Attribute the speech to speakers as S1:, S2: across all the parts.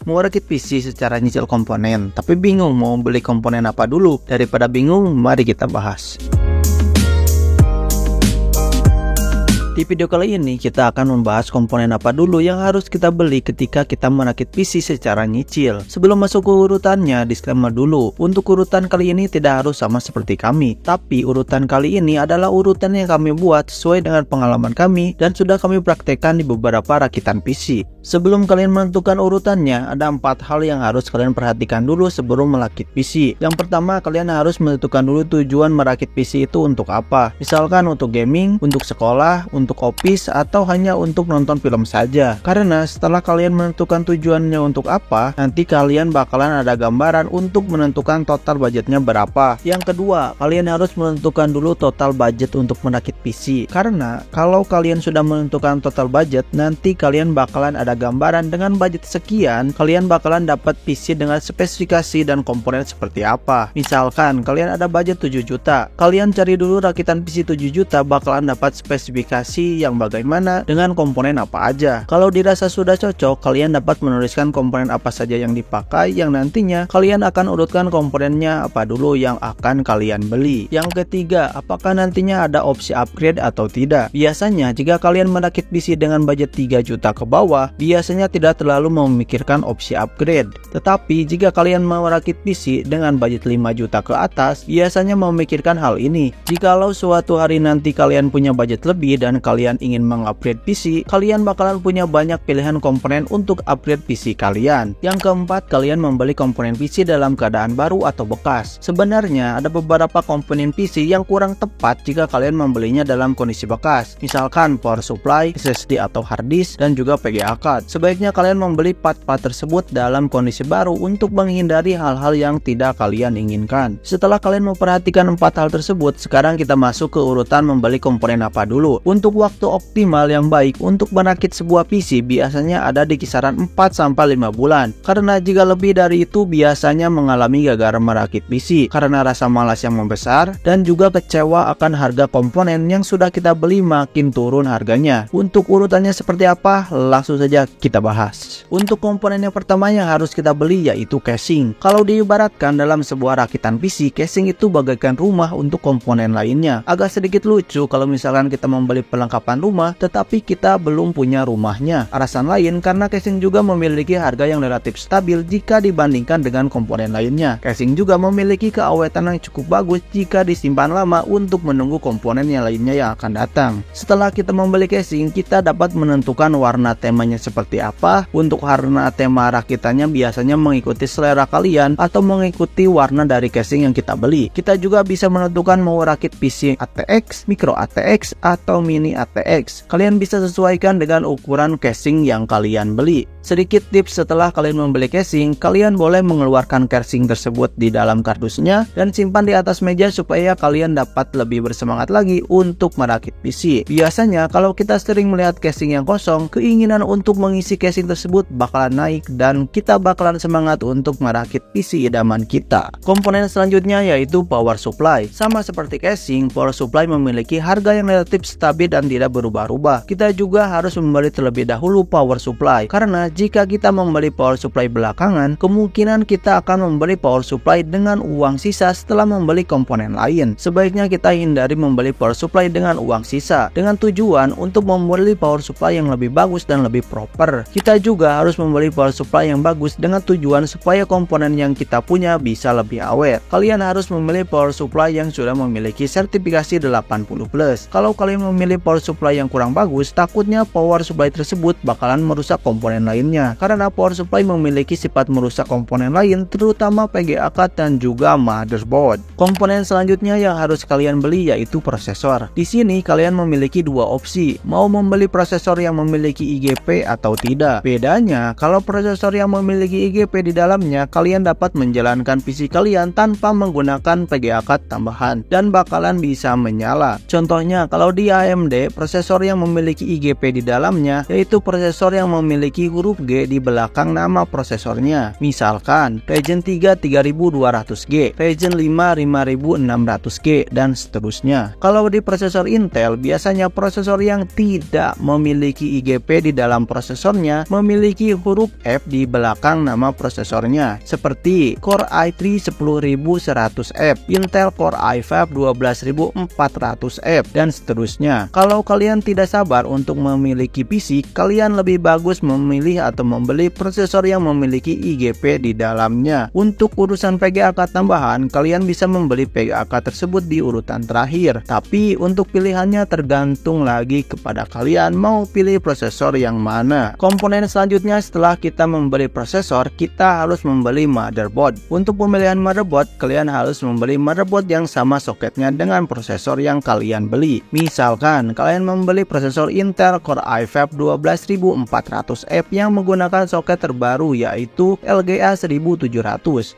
S1: mau rakit PC secara nyicil komponen, tapi bingung mau beli komponen apa dulu? Daripada bingung, mari kita bahas. Di video kali ini kita akan membahas komponen apa dulu yang harus kita beli ketika kita merakit PC secara nyicil. Sebelum masuk ke urutannya, disclaimer dulu. Untuk urutan kali ini tidak harus sama seperti kami, tapi urutan kali ini adalah urutan yang kami buat sesuai dengan pengalaman kami dan sudah kami praktekkan di beberapa rakitan PC. Sebelum kalian menentukan urutannya, ada 4 hal yang harus kalian perhatikan dulu sebelum merakit PC. Yang pertama, kalian harus menentukan dulu tujuan merakit PC itu untuk apa. Misalkan untuk gaming, untuk sekolah, untuk office, atau hanya untuk nonton film saja. Karena setelah kalian menentukan tujuannya untuk apa, nanti kalian bakalan ada gambaran untuk menentukan total budgetnya berapa. Yang kedua, kalian harus menentukan dulu total budget untuk merakit PC. Karena kalau kalian sudah menentukan total budget, nanti kalian bakalan ada gambaran dengan budget sekian, kalian bakalan dapat PC dengan spesifikasi dan komponen seperti apa. Misalkan kalian ada budget 7 juta, kalian cari dulu rakitan PC 7 juta bakalan dapat spesifikasi yang bagaimana dengan komponen apa aja. Kalau dirasa sudah cocok, kalian dapat menuliskan komponen apa saja yang dipakai, yang nantinya kalian akan urutkan komponennya apa dulu yang akan kalian beli. Yang ketiga, apakah nantinya ada opsi upgrade atau tidak. Biasanya jika kalian merakit PC dengan budget 3 juta ke bawah, biasanya tidak terlalu memikirkan opsi upgrade. Tetapi jika kalian mau merakit PC dengan budget 5 juta ke atas, biasanya memikirkan hal ini. Jikalau suatu hari nanti kalian punya budget lebih dan kalian ingin mengupgrade PC, kalian bakalan punya banyak pilihan komponen untuk upgrade PC kalian. Yang keempat, kalian membeli komponen PC dalam keadaan baru atau bekas. Sebenarnya ada beberapa komponen PC yang kurang tepat jika kalian membelinya dalam kondisi bekas. Misalkan power supply, SSD atau hard disk, dan juga VGA card. Sebaiknya kalian membeli part-part tersebut dalam kondisi baru untuk menghindari hal-hal yang tidak kalian inginkan. Setelah kalian memperhatikan 4 hal tersebut, sekarang kita masuk ke urutan membeli komponen apa dulu. Untuk waktu optimal yang baik untuk merakit sebuah PC biasanya ada di kisaran 4-5 bulan. Karena jika lebih dari itu biasanya mengalami gagal merakit PC karena rasa malas yang membesar dan juga kecewa akan harga komponen yang sudah kita beli makin turun harganya. Untuk urutannya seperti apa? Langsung saja kita bahas. Untuk komponen yang pertama yang harus kita beli yaitu casing. Kalau diibaratkan dalam sebuah rakitan PC, casing itu bagaikan rumah untuk komponen lainnya. Agak sedikit lucu kalau misalkan kita membeli perlengkapan rumah tetapi kita belum punya rumahnya. Alasan lain karena casing juga memiliki harga yang relatif stabil jika dibandingkan dengan komponen lainnya. Casing juga memiliki keawetan yang cukup bagus jika disimpan lama untuk menunggu komponen yang lainnya yang akan datang. Setelah kita membeli casing, kita dapat menentukan warna temanya seperti apa. Untuk warna tema rakitannya biasanya mengikuti selera kalian atau mengikuti warna dari casing yang kita beli. Kita juga bisa menentukan mau rakit PC ATX, micro ATX, atau mini ATX. Kalian bisa sesuaikan dengan ukuran casing yang kalian beli. Sedikit tips setelah kalian membeli casing, kalian boleh mengeluarkan casing tersebut di dalam kardusnya dan simpan di atas meja supaya kalian dapat lebih bersemangat lagi untuk merakit PC. Biasanya kalau kita sering melihat casing yang kosong, keinginan untuk mengisi casing tersebut bakalan naik dan kita bakalan semangat untuk merakit PC idaman kita. Komponen selanjutnya yaitu power supply. Sama seperti casing, power supply memiliki harga yang relatif stabil dan tidak berubah-ubah. Kita juga harus membeli terlebih dahulu power supply karena jika kita membeli power supply belakangan, kemungkinan kita akan membeli power supply dengan uang sisa setelah membeli komponen lain. Sebaiknya kita hindari membeli power supply dengan uang sisa dengan tujuan untuk membeli power supply yang lebih bagus dan lebih proper. Kita juga harus membeli power supply yang bagus dengan tujuan supaya komponen yang kita punya bisa lebih awet. Kalian harus memilih power supply yang sudah memiliki sertifikasi 80+. Kalau kalian memilih power supply yang kurang bagus, takutnya power supply tersebut bakalan merusak komponen lainnya. Karena power supply memiliki sifat merusak komponen lain, terutama VGA card dan juga motherboard. Komponen selanjutnya yang harus kalian beli yaitu prosesor. Di sini kalian memiliki dua opsi, mau membeli prosesor yang memiliki IGP atau tidak. Bedanya, kalau prosesor yang memiliki IGP di dalamnya, kalian dapat menjalankan PC kalian tanpa menggunakan VGA card tambahan dan bakalan bisa menyala. Contohnya, kalau di AMD, prosesor yang memiliki IGP di dalamnya yaitu prosesor yang memiliki huruf G di belakang nama prosesornya. Misalkan Ryzen 3 3200G, Ryzen 5 5600G, dan seterusnya. Kalau di prosesor Intel, biasanya prosesor yang tidak memiliki IGP di dalam prosesor prosesornya memiliki huruf F di belakang nama prosesornya, seperti Core i3 10100F, Intel Core i5 12400F, dan seterusnya. Kalau kalian tidak sabar untuk memiliki PC, kalian lebih bagus memilih atau membeli prosesor yang memiliki IGP di dalamnya. Untuk urusan PGA-Card tambahan, kalian bisa membeli PGA-Card tersebut di urutan terakhir, tapi untuk pilihannya tergantung lagi kepada kalian mau pilih prosesor yang mana. Komponen selanjutnya setelah kita membeli prosesor, kita harus membeli motherboard. Untuk pemilihan motherboard, kalian harus membeli motherboard yang sama soketnya dengan prosesor yang kalian beli. Misalkan kalian membeli prosesor Intel Core i5 12400F yang menggunakan soket terbaru yaitu LGA 1700,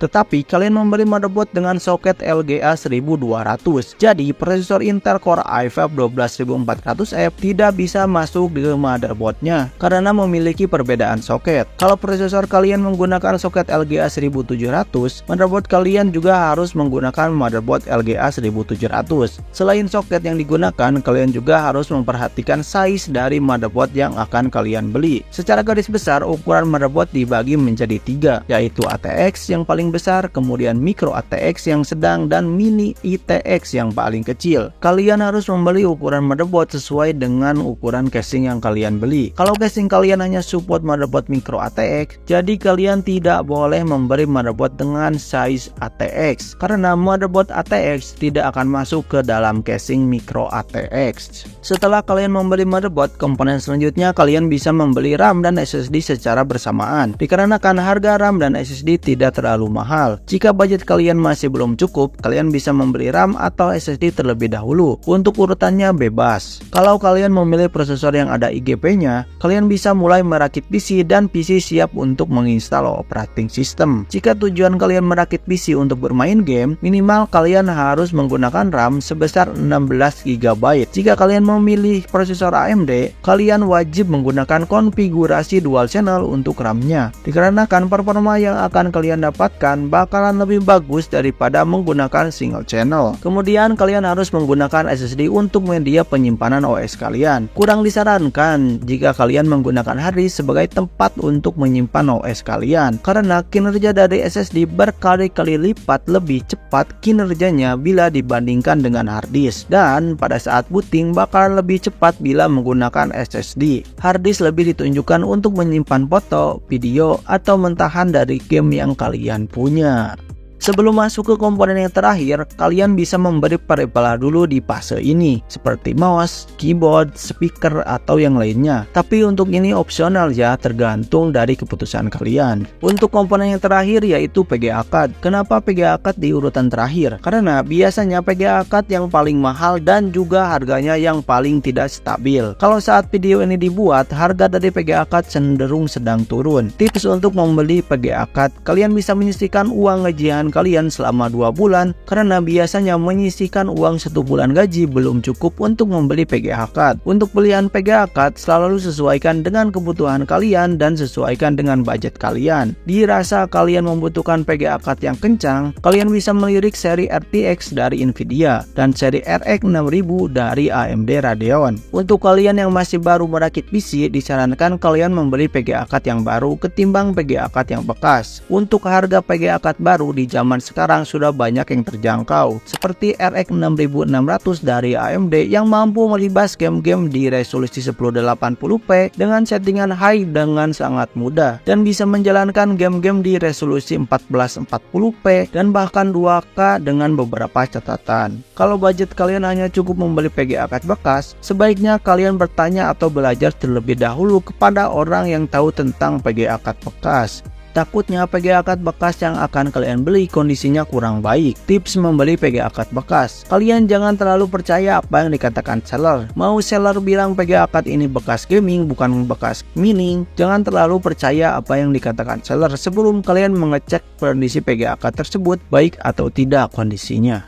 S1: tetapi kalian membeli motherboard dengan soket LGA 1200. Jadi prosesor Intel Core i5 12400F tidak bisa masuk di motherboardnya karena memiliki perbedaan soket. Kalau prosesor kalian menggunakan soket LGA 1700, motherboard kalian juga harus menggunakan motherboard LGA 1700. Selain soket yang digunakan, kalian juga harus memperhatikan size dari motherboard yang akan kalian beli. Secara garis besar, ukuran motherboard dibagi menjadi 3, yaitu ATX yang paling besar, kemudian micro ATX yang sedang, dan mini ITX yang paling kecil. Kalian harus membeli ukuran motherboard sesuai dengan ukuran casing yang kalian beli. Kalau casing kalian hanya support motherboard micro ATX, jadi kalian tidak boleh membeli motherboard dengan size ATX karena motherboard ATX tidak akan masuk ke dalam casing micro ATX. Setelah kalian membeli motherboard, komponen selanjutnya kalian bisa membeli RAM dan SSD secara bersamaan dikarenakan harga RAM dan SSD tidak terlalu mahal. Jika budget kalian masih belum cukup, kalian bisa membeli RAM atau SSD terlebih dahulu. Untuk urutannya bebas. Kalau kalian memilih prosesor yang ada IGP-nya, kalian bisa mulai merakit PC dan PC siap untuk menginstal operating system. Jika tujuan kalian merakit PC untuk bermain game, minimal kalian harus menggunakan RAM sebesar 16 GB. Jika kalian memilih prosesor AMD, kalian wajib menggunakan konfigurasi dual channel untuk RAM-nya, dikarenakan performa yang akan kalian dapatkan bakalan lebih bagus daripada menggunakan single channel. Kemudian kalian harus menggunakan SSD untuk media penyimpanan OS kalian. Kurang disarankan jika kalian menggunakan hard disk sebagai tempat untuk menyimpan OS kalian, karena kinerja dari SSD berkali-kali lipat lebih cepat kinerjanya bila dibandingkan dengan hard disk, dan pada saat booting bakal lebih cepat bila menggunakan SSD. Hard disk lebih ditunjukkan untuk menyimpan foto, video, atau mentahan dari game yang kalian punya. Sebelum masuk ke komponen yang terakhir, kalian bisa memberi peribahasa dulu di fase ini, seperti mouse, keyboard, speaker, atau yang lainnya. Tapi untuk ini opsional ya, tergantung dari keputusan kalian. Untuk komponen yang terakhir yaitu PGA card. Kenapa PGA card di urutan terakhir? Karena biasanya PGA card yang paling mahal dan juga harganya yang paling tidak stabil. Kalau saat video ini dibuat, harga dari PGA card cenderung sedang turun. Tips untuk membeli PGA card, kalian bisa menyisihkan uang gajian kalian selama 2 bulan, karena biasanya menyisihkan uang 1 bulan gaji belum cukup untuk membeli PGA card. Untuk pilihan PGA card selalu sesuaikan dengan kebutuhan kalian dan sesuaikan dengan budget kalian. Dirasa kalian membutuhkan PGA card yang kencang, kalian bisa melirik seri RTX dari Nvidia dan seri RX 6000 dari AMD Radeon. Untuk kalian yang masih baru merakit PC, disarankan kalian membeli PGA card yang baru ketimbang PGA card yang bekas. Untuk harga PGA card baru di zaman sekarang sudah banyak yang terjangkau, seperti RX 6600 dari AMD yang mampu melibas game-game di resolusi 1080p dengan settingan high dengan sangat mudah, dan bisa menjalankan game-game di resolusi 1440p dan bahkan 2K dengan beberapa catatan. Kalau budget kalian hanya cukup membeli PGA card bekas, sebaiknya kalian bertanya atau belajar terlebih dahulu kepada orang yang tahu tentang PGA card bekas. Takutnya PGA card bekas yang akan kalian beli kondisinya kurang baik. Tips membeli PGA card bekas, kalian jangan terlalu percaya apa yang dikatakan seller. Mau seller bilang PGA card ini bekas gaming bukan bekas mining, jangan terlalu percaya apa yang dikatakan seller sebelum kalian mengecek kondisi PGA card tersebut baik atau tidak kondisinya.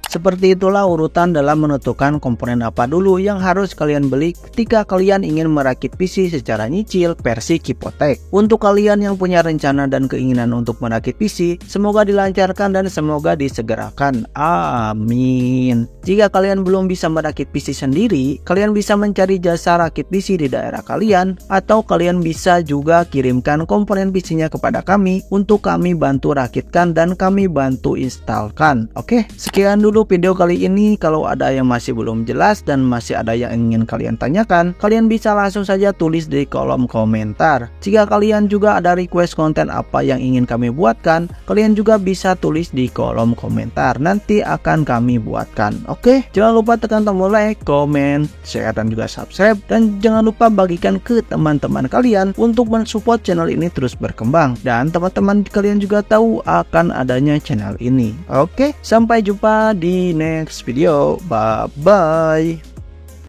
S1: Seperti itulah urutan dalam menentukan komponen apa dulu yang harus kalian beli ketika kalian ingin merakit PC secara nyicil versi Kipotek. Untuk kalian yang punya rencana dan keinginan untuk merakit PC, semoga dilancarkan dan semoga disegerakan. Amin. Jika kalian belum bisa merakit PC sendiri, kalian bisa mencari jasa rakit PC di daerah kalian, atau kalian bisa juga kirimkan komponen PC-nya kepada kami untuk kami bantu rakitkan dan kami bantu instalkan. Oke, sekian dulu video kali ini. Kalau ada yang masih belum jelas dan masih ada yang ingin kalian tanyakan, kalian bisa langsung saja tulis di kolom komentar. Jika kalian juga ada request konten apa yang ingin kami buatkan, kalian juga bisa tulis di kolom komentar. Nanti akan kami buatkan. Oke, jangan lupa tekan tombol like, komen, share, dan juga subscribe. Dan jangan lupa bagikan ke teman-teman kalian untuk mensupport channel ini terus berkembang. Dan teman-teman kalian juga tahu akan adanya channel ini. Oke, sampai jumpa di next video. Bye bye.